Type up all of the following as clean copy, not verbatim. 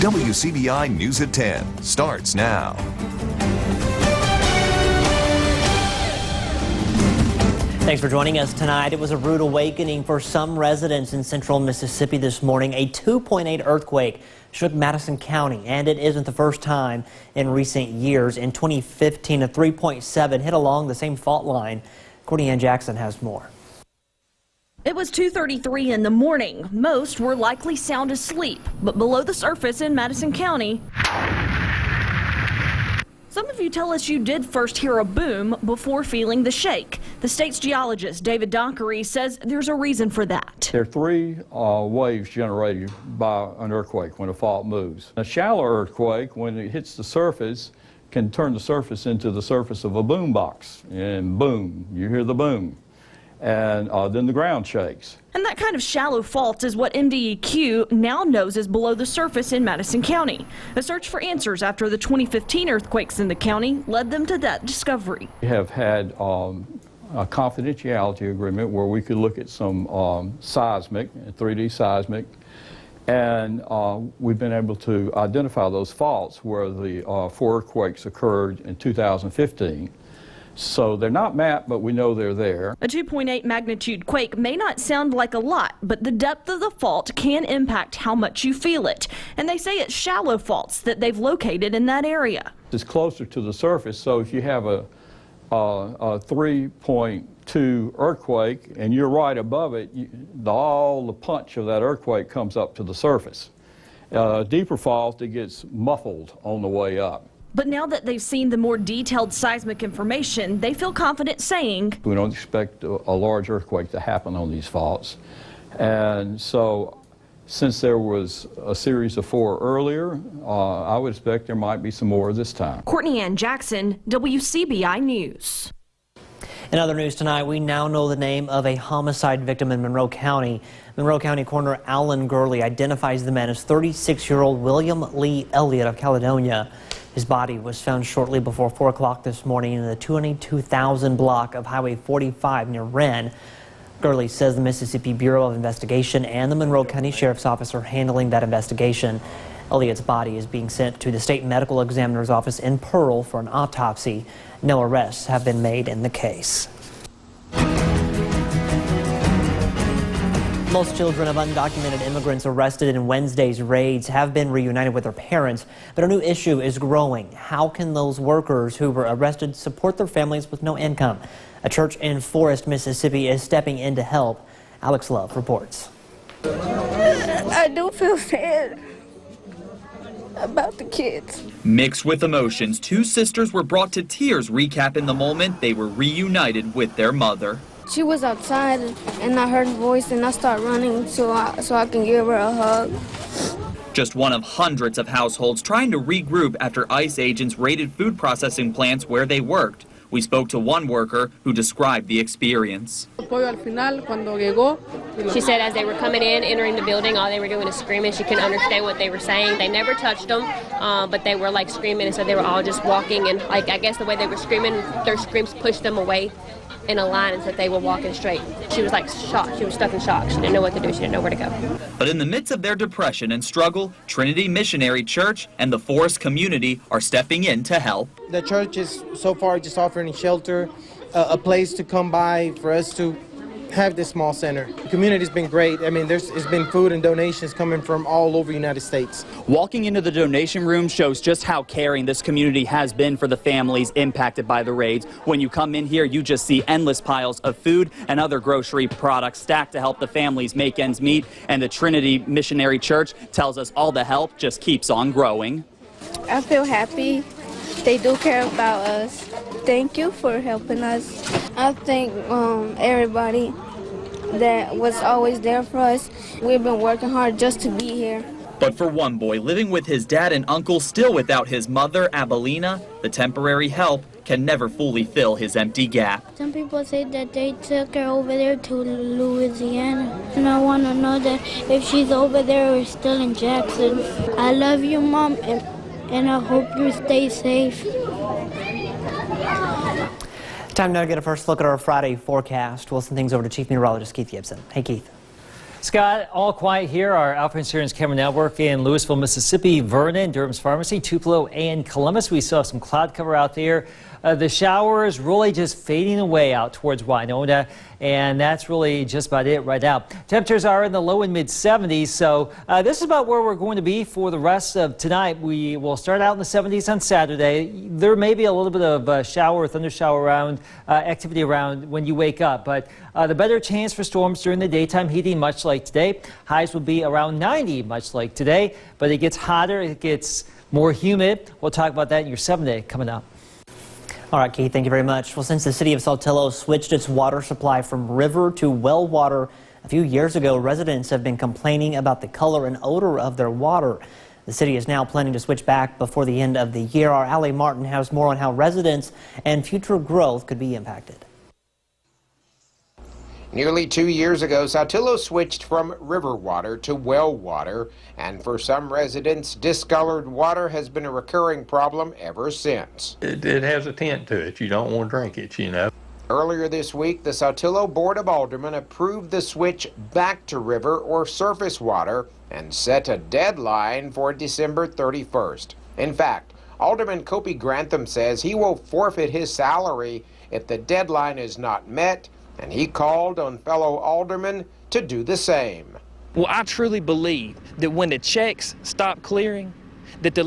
WCBI News at 10 starts now. Thanks for joining us tonight. It was a rude awakening for some residents in central Mississippi this morning. A 2.8 earthquake shook Madison County, and it isn't the first time in recent years. In 2015, a 3.7 hit along the same fault line. Courtney Ann Jackson has more. It was 2:33 in the morning. Most were likely sound asleep, but below the surface in Madison County, some of you tell us you did first hear a boom before feeling the shake. The state's geologist, David Dockery, says there's a reason for that. There are three waves generated by an earthquake when a fault moves. A shallow earthquake, when it hits the surface, can turn the surface into the surface of a boom box. And boom, you hear the boom. And then the ground shakes. And that kind of shallow fault is what MDEQ now knows is below the surface in Madison County. A search for answers after the 2015 earthquakes in the county led them to that discovery. We have had a confidentiality agreement where we could look at some seismic, 3D seismic, and we've been able to identify those faults where the 4 earthquakes occurred in 2015. So they're not mapped, but we know they're there. A 2.8 magnitude quake may not sound like a lot, but the depth of the fault can impact how much you feel it. And they say it's shallow faults that they've located in that area. It's closer to the surface, so if you have a 3.2 earthquake and you're right above it, all the punch of that earthquake comes up to the surface. Deeper fault, it gets muffled on the way up. But now that they've seen the more detailed seismic information, they feel confident saying, we don't expect a large earthquake to happen on these faults. And so, since there was a series of 4 earlier, I would expect there might be some more this time. Courtney Ann Jackson, WCBI News. In other news tonight, we now know the name of a homicide victim in Monroe County. Monroe County Coroner Alan Gurley identifies the man as 36-year-old William Lee Elliott of Caledonia. His body was found shortly before 4 o'clock this morning in the 22,000 block of Highway 45 near Wren. Gurley says the Mississippi Bureau of Investigation and the Monroe County Sheriff's Office are handling that investigation. Elliott's body is being sent to the State Medical Examiner's Office in Pearl for an autopsy. No arrests have been made in the case. Most children of undocumented immigrants arrested in Wednesday's raids have been reunited with their parents, but a new issue is growing. How can those workers who were arrested support their families with no income? A church in Forest, Mississippi is stepping in to help. Alex Love reports. I do feel sad about the kids. Mixed with emotions, 2 sisters were brought to tears recapping the moment they were reunited with their mother. She was outside and I heard her voice and I started running so I can give her a hug. Just one of hundreds of households trying to regroup after ICE agents raided food processing plants where they worked. We spoke to one worker who described the experience. She said as they were coming in, entering the building, all they were doing is screaming. She couldn't understand what they were saying. They never touched them, but they were like screaming, and so they were all just walking. And like I guess the way they were screaming, their screams pushed them away in a line and said they were walking straight. She was like shocked. She was stuck in shock. She didn't know what to do. She didn't know where to go. But in the midst of their depression and struggle, Trinity Missionary Church and the Forest community are stepping in to help. The church is so far just offering shelter, a place to come by for us to have this small center. The community's been great. I mean, it's been food and donations coming from all over the United States. Walking into the donation room shows just how caring this community has been for the families impacted by the raids. When you come in here, you just see endless piles of food and other grocery products stacked to help the families make ends meet. And the Trinity Missionary Church tells us all the help just keeps on growing. I feel happy. They do care about us. Thank you for helping us. I thank everybody that was always there for us. We've been working hard just to be here. But for one boy living with his dad and uncle still without his mother, Abelina, the temporary help can never fully fill his empty gap. Some people say that they took her over there to Louisiana. And I want to know that if she's over there or still in Jackson. I love you, Mom, and I hope you stay safe. Time now to get a first look at our Friday forecast. We'll send things over to Chief Meteorologist Keith Gibson. Hey, Keith. Scott, all quiet here. Our Alpha Insurance Camera Network in Louisville, Mississippi, Vernon, Durham's Pharmacy, Tupelo, and Columbus. We saw some cloud cover out there. The showers really just fading away out towards Winona, and that's really just about it right now. Temperatures are in the low and mid 70s, so this is about where we're going to be for the rest of tonight. We will start out in the 70s on Saturday. There may be a little bit of shower or thunder shower around activity around when you wake up, but the better chance for storms during the daytime heating, much like today. Highs will be around 90, much like today, but it gets hotter, it gets more humid. We'll talk about that in your 7-day coming up. All right, Keith, thank you very much. Well, since the city of Saltillo switched its water supply from river to well water a few years ago, residents have been complaining about the color and odor of their water. The city is now planning to switch back before the end of the year. Our Allie Martin has more on how residents and future growth could be impacted. Nearly 2 years ago, Saltillo switched from river water to well water, and for some residents, discolored water has been a recurring problem ever since. It has a tint to it. You don't want to drink it, you know. Earlier this week, the Saltillo Board of Aldermen approved the switch back to river or surface water and set a deadline for December 31st. In fact, Alderman Kopi Grantham says he will forfeit his salary if the deadline is not met, and he called on fellow aldermen to do the same. Well, I truly believe that when the checks stop clearing, that the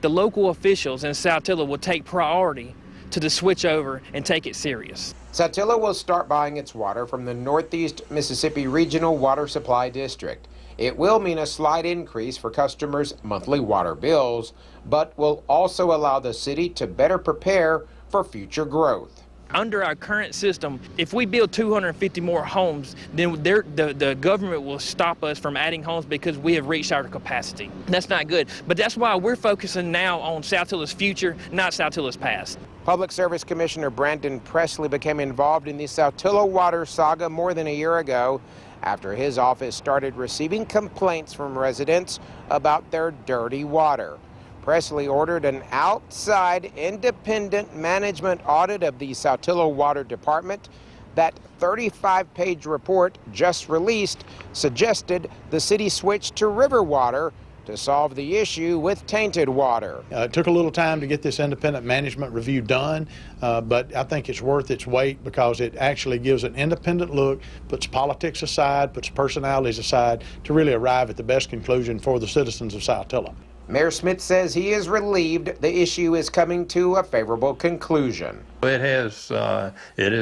local officials in Saltillo will take priority to the switch over and take it serious. Saltillo will start buying its water from the Northeast Mississippi Regional Water Supply District. It will mean a slight increase for customers' monthly water bills, but will also allow the city to better prepare for future growth. Under our current system, if we build 250 more homes, then the government will stop us from adding homes because we have reached our capacity. That's not good, but that's why we're focusing now on Saltillo's future, not Saltillo's past. Public Service Commissioner Brandon Presley became involved in the Saltillo water saga more than a year ago after his office started receiving complaints from residents about their dirty water. Presley ordered an outside independent management audit of the Saltillo Water Department. That 35-page report just released suggested the city switch to river water to solve the issue with tainted water. It took a little time to get this independent management review done, but I think it's worth its weight because it actually gives an independent look, puts politics aside, puts personalities aside to really arrive at the best conclusion for the citizens of Saltillo. Mayor Smith says he is relieved the issue is coming to a favorable conclusion. It has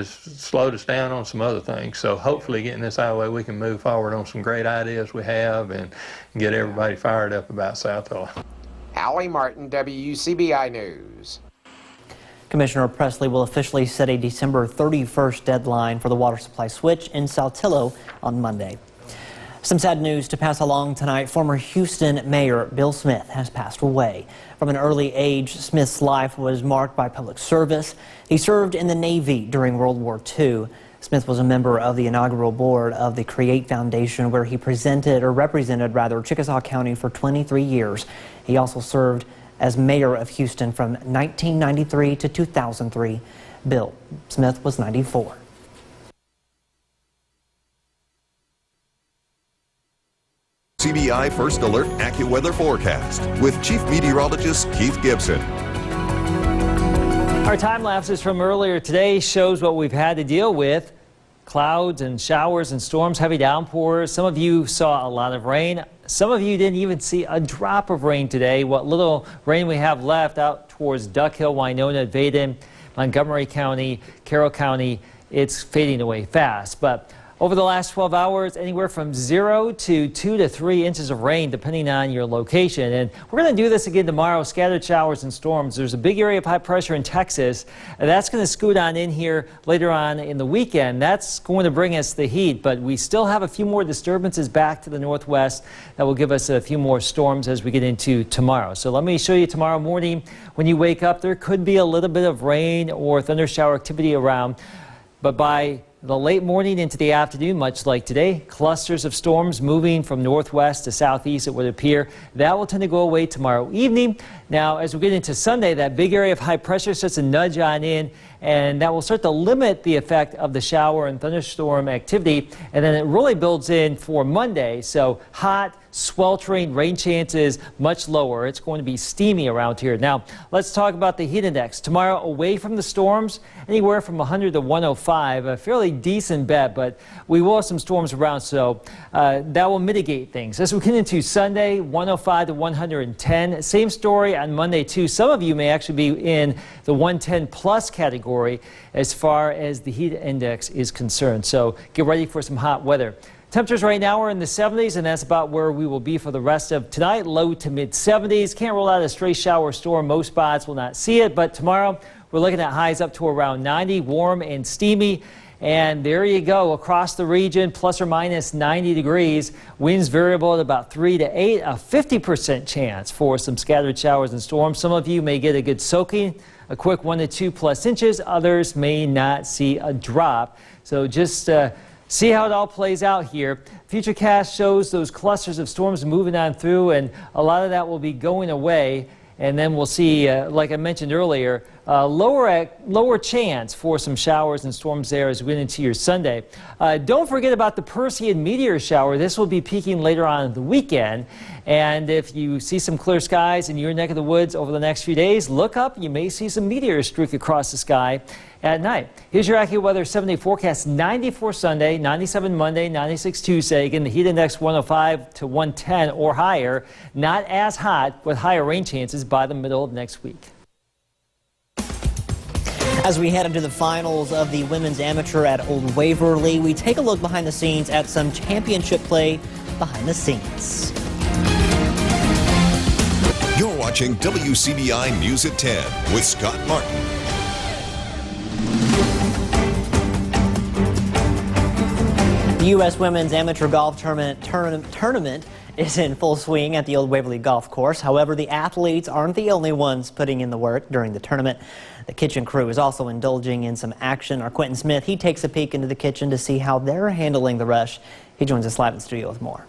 slowed us down on some other things, so hopefully getting this out of the way, we can move forward on some great ideas we have and get everybody fired up about Saltillo. Allie Martin, WCBI News. Commissioner Presley will officially set a December 31st deadline for the water supply switch in Saltillo on Monday. Some sad news to pass along tonight. Former Houston Mayor Bill Smith has passed away. From an early age, Smith's life was marked by public service. He served in the Navy during World War II. Smith was a member of the inaugural board of the Create Foundation, where he represented Chickasaw County for 23 years. He also served as mayor of Houston from 1993 to 2003. Bill Smith was 94. CBI First Alert AccuWeather Forecast with Chief Meteorologist Keith Gibson. Our time lapses from earlier today shows what we've had to deal with. Clouds and showers and storms, heavy downpours. Some of you saw a lot of rain. Some of you didn't even see a drop of rain today. What little rain we have left out towards Duck Hill, Winona, Vaden, Montgomery County, Carroll County, it's fading away fast. But over the last 12 hours, anywhere from 0 to 2 to 3 inches of rain, depending on your location. And we're going to do this again tomorrow, scattered showers and storms. There's a big area of high pressure in Texas. That's going to scoot on in here later on in the weekend. That's going to bring us the heat, but we still have a few more disturbances back to the northwest that will give us a few more storms as we get into tomorrow. So let me show you tomorrow morning. When you wake up, there could be a little bit of rain or thunder shower activity around, but by the late morning into the afternoon, much like today, clusters of storms moving from northwest to southeast, it would appear. That will tend to go away tomorrow evening. Now, as we get into Sunday, that big area of high pressure starts to nudge on in, and that will start to limit the effect of the shower and thunderstorm activity. And then it really builds in for Monday. So hot, sweltering, rain chances much lower. It's going to be steamy around here. Now, let's talk about the heat index. Tomorrow, away from the storms, anywhere from 100 to 105. A fairly decent bet, but we will have some storms around, so that will mitigate things. As we get into Sunday, 105 to 110. Same story on Monday, too. Some of you may actually be in the 110 plus category as far as the heat index is concerned. So get ready for some hot weather. Temperatures right now are in the 70s, and that's about where we will be for the rest of tonight. Low to mid 70s. Can't rule out a stray shower storm. Most spots will not see it, but tomorrow we're looking at highs up to around 90, warm and steamy. And there you go, across the region, plus or minus 90 degrees. Winds variable at about 3 to 8, a 50% chance for some scattered showers and storms. Some of you may get a good soaking, a quick 1 to 2 plus inches. Others may not see a drop. So just see how it all plays out here. Futurecast shows those clusters of storms moving on through, and a lot of that will be going away. And then we'll see, like I mentioned earlier, lower chance for some showers and storms there as we get into your Sunday. Don't forget about the Perseid meteor shower. This will be peaking later on in the weekend. And if you see some clear skies in your neck of the woods over the next few days, look up. You may see some meteors streak across the sky at night. Here's your AccuWeather 7-day forecast. 94 Sunday, 97 Monday, 96 Tuesday. Again, the heat index 105 to 110 or higher. Not as hot, with higher rain chances by the middle of next week. As we head into the finals of the women's amateur at Old Waverly, we take a look behind the scenes at some championship play behind the scenes. You're watching WCBI News at 10 with Scott Martin. The U.S. Women's Amateur Golf Tournament is in full swing at the Old Waverly Golf Course. However, the athletes aren't the only ones putting in the work during the tournament. The kitchen crew is also indulging in some action. Our Quentin Smith, he takes a peek into the kitchen to see how they're handling the rush. He joins us live in studio with more.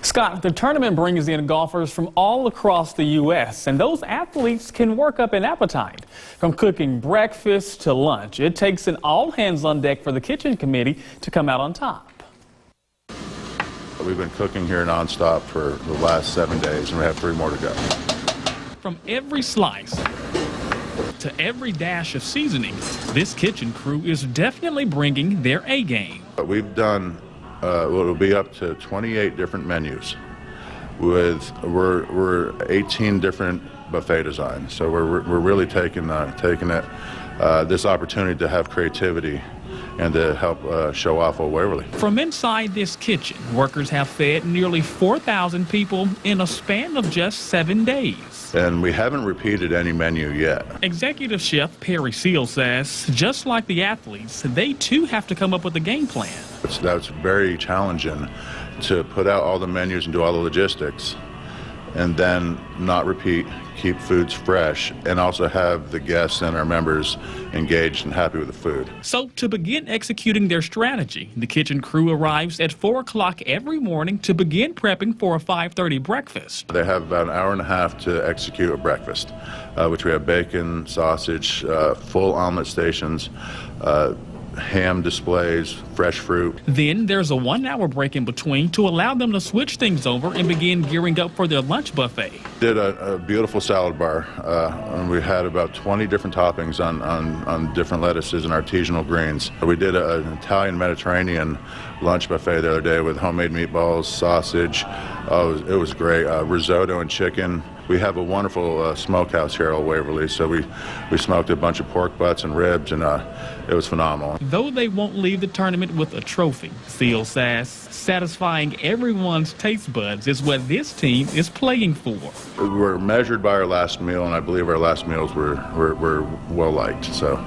Scott, the tournament brings in golfers from all across the U.S., and those athletes can work up an appetite. From cooking breakfast to lunch, it takes an all-hands-on-deck for the kitchen committee to come out on top. We've been cooking here nonstop for the last 7 days, and we have 3 more to go. From every slice to every dash of seasoning, this kitchen crew is definitely bringing their A game. We've done it'll be up to 28 different menus. We're 18 different buffet designs, so we're really taking this opportunity to have creativity and to help show off Old Waverly. From inside this kitchen, workers have fed nearly 4,000 people in a span of just 7 days. And we haven't repeated any menu yet. Executive Chef Perry Seal says, just like the athletes, they too have to come up with a game plan. That's very challenging to put out all the menus and do all the logistics and then not repeat, keep foods fresh, and also have the guests and our members engaged and happy with the food. So to begin executing their strategy, the kitchen crew arrives at 4 o'clock every morning to begin prepping for a 5:30 breakfast. They have about an hour and a half to execute a breakfast, which we have bacon, sausage, full omelet stations, ham displays, fresh fruit. Then there's a 1-hour break in between to allow them to switch things over and begin gearing up for their lunch buffet. Did a beautiful salad bar, and we had about 20 different toppings on different lettuces and artisanal greens. We did an Italian Mediterranean lunch buffet the other day with homemade meatballs, sausage. It was great. Risotto and chicken. We have a wonderful smokehouse here at Old Waverly, so we smoked a bunch of pork butts and ribs, and it was phenomenal. Though they won't leave the tournament with a trophy, Seal says satisfying everyone's taste buds is what this team is playing for. We're measured by our last meal, and I believe our last meals were well liked. So.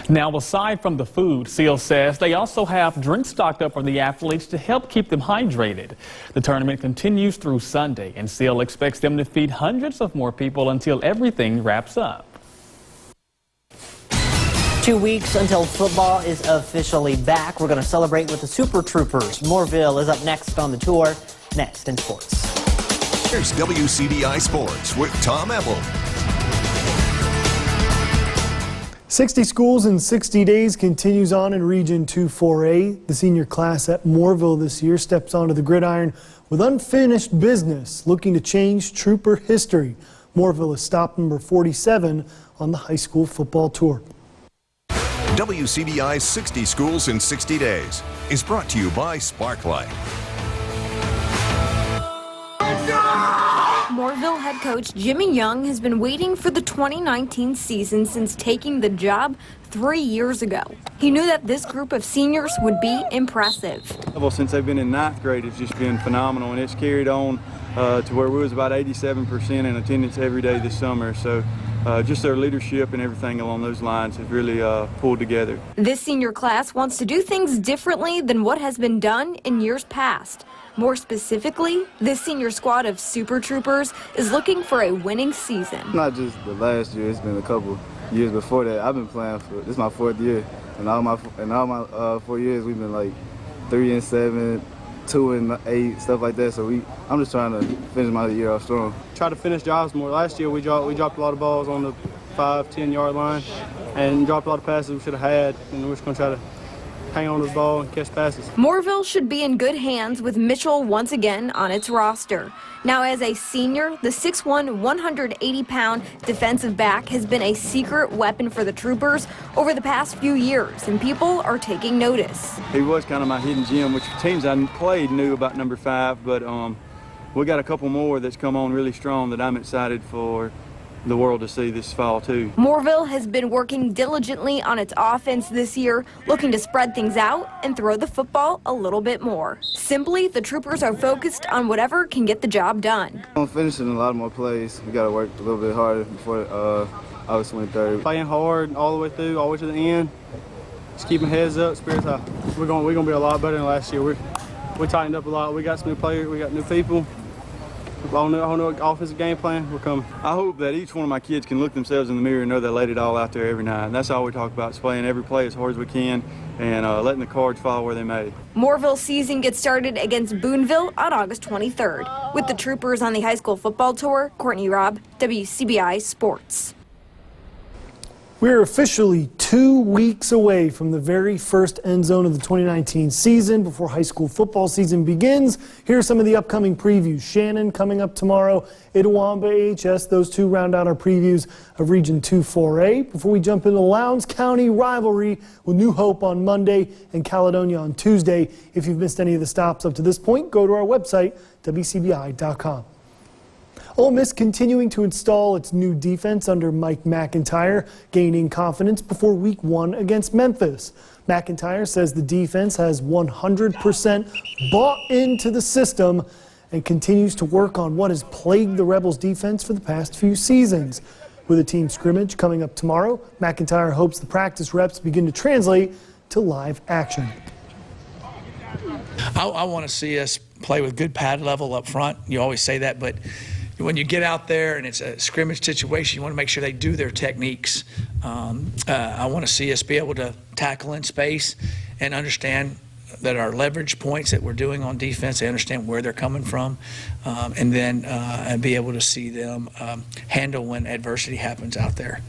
Now, aside from the food, Seal says they also have drinks stocked up for the athletes to help keep them hydrated. The tournament continues through Sunday, and Seal expects them to feed hundreds of more people until everything wraps up. 2 weeks until football is officially back. We're going to celebrate with the Super Troopers. Mooreville is up next on the tour. Next in sports. Here's WCBI Sports with Tom Ebel. 60 schools in 60 days continues on in Region 2-4A. The senior class at Mooreville this year steps onto the gridiron with unfinished business, looking to change Trooper history. Mooreville is stop number 47 on the high school football tour. WCBI's 60 Schools in 60 Days is brought to you by Sparklight. Mooreville head coach Jimmy Young has been waiting for the 2019 season since taking the job 3 years ago. He knew that this group of seniors would be impressive. Well, since they've been in 9th grade, it's just been phenomenal, and it's carried on to where we was about 87% in attendance every day this summer. So just their leadership and everything along those lines has really pulled together. This senior class wants to do things differently than what has been done in years past. More specifically, this senior squad of Super Troopers is looking for a winning season. Not just the last year, it's been a couple years before that. I've been playing for, this is my 4th year, and all my 4 years we've been like 3-7, 2-8, stuff like that. So I'm just trying to finish my year off strong. Try to finish jobs more. Last year we dropped a lot of balls on the 5-10 yard line, and dropped a lot of passes we should have had, and we're just going to try to hang on to the ball and catch passes. Mooreville should be in good hands with Mitchell once again on its roster. Now, as a senior, the 6'1", 180-pound defensive back has been a secret weapon for the Troopers over the past few years, and people are taking notice. He was kind of my hidden gem, which teams I played knew about number 5, but we got a couple more that's come on really strong that I'm excited for the world to see this fall too. Mooreville has been working diligently on its offense this year, looking to spread things out and throw the football a little bit more. Simply, the Troopers are focused on whatever can get the job done. I'm finishing a lot more plays. We got to work a little bit harder before August 23rd. Playing hard all the way through, all the way to the end. Just keeping heads up, spirits high. We're going to be a lot better than last year. We tightened up a lot. We got some new players. We got new people. Whole new offensive game plan, we're coming. I hope that each one of my kids can look themselves in the mirror and know they laid it all out there every night. And that's all we talk about, is playing every play as hard as we can and letting the cards fall where they may. Mooreville's season gets started against Boonville on August 23rd. With the Troopers on the high school football tour, Courtney Robb, WCBI Sports. We're officially 2 weeks away from the very first end zone of the 2019 season before high school football season begins. Here are some of the upcoming previews. Shannon coming up tomorrow, Itawamba AHS. Those two round out our previews of Region 2-4A. Before we jump into the Lowndes County rivalry with New Hope on Monday and Caledonia on Tuesday. If you've missed any of the stops up to this point, go to our website, WCBI.com. Ole Miss continuing to install its new defense under Mike McIntyre, gaining confidence before Week 1 against Memphis. McIntyre says the defense has 100% bought into the system and continues to work on what has plagued the Rebels defense for the past few seasons. With a team scrimmage coming up tomorrow, McIntyre hopes the practice reps begin to translate to live action. I want to see us play with good pad level up front. You always say that, but when you get out there and it's a scrimmage situation, you want to make sure they do their techniques. I want to see us be able to tackle in space and understand that our leverage points that we're doing on defense, they understand where they're coming from, and then be able to see them handle when adversity happens out there.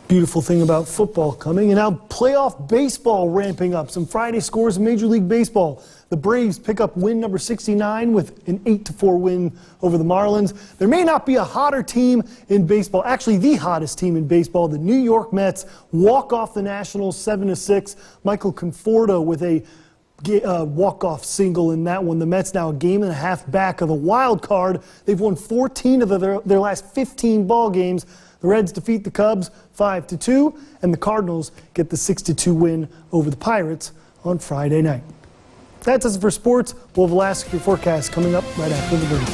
Beautiful thing about football coming, and now playoff baseball ramping up. Some Friday scores in Major League Baseball. The Braves pick up win number 69 with an 8-4 win over the Marlins. There may not be a hotter team in baseball, actually the hottest team in baseball. The New York Mets walk off the Nationals 7-6. Michael Conforto with a walk-off single in that one. The Mets now a game and a half back of the wild card. They've won 14 of their last 15 ball games. The Reds defeat the Cubs 5-2, and the Cardinals get the 6-2 win over the Pirates on Friday night. That does it for sports. We'll have the last of your forecast coming up right after the break.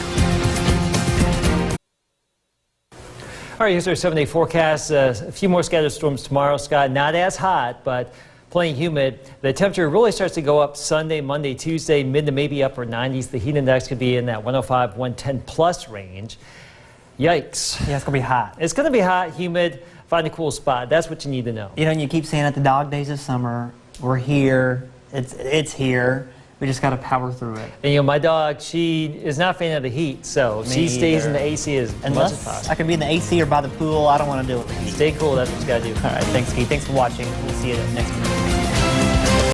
All right, here's our 7-day forecast. A few more scattered storms tomorrow, Scott. Not as hot, but plenty humid. The temperature really starts to go up Sunday, Monday, Tuesday, mid to maybe upper 90s. The heat index could be in that 105, 110 plus range. Yikes. Yeah, it's going to be hot. It's going to be hot, humid. Find a cool spot. That's what you need to know. You know, and you keep saying at the dog days of summer, we're here. It's here. We just got to power through it. And you know, my dog, she is not a fan of the heat, so she stays in the AC as much as possible. I can be in the AC or by the pool. I don't want to deal with the heat. Stay cool. That's what you got to do. All right. Thanks, Keith. Thanks for watching. We'll see you next week.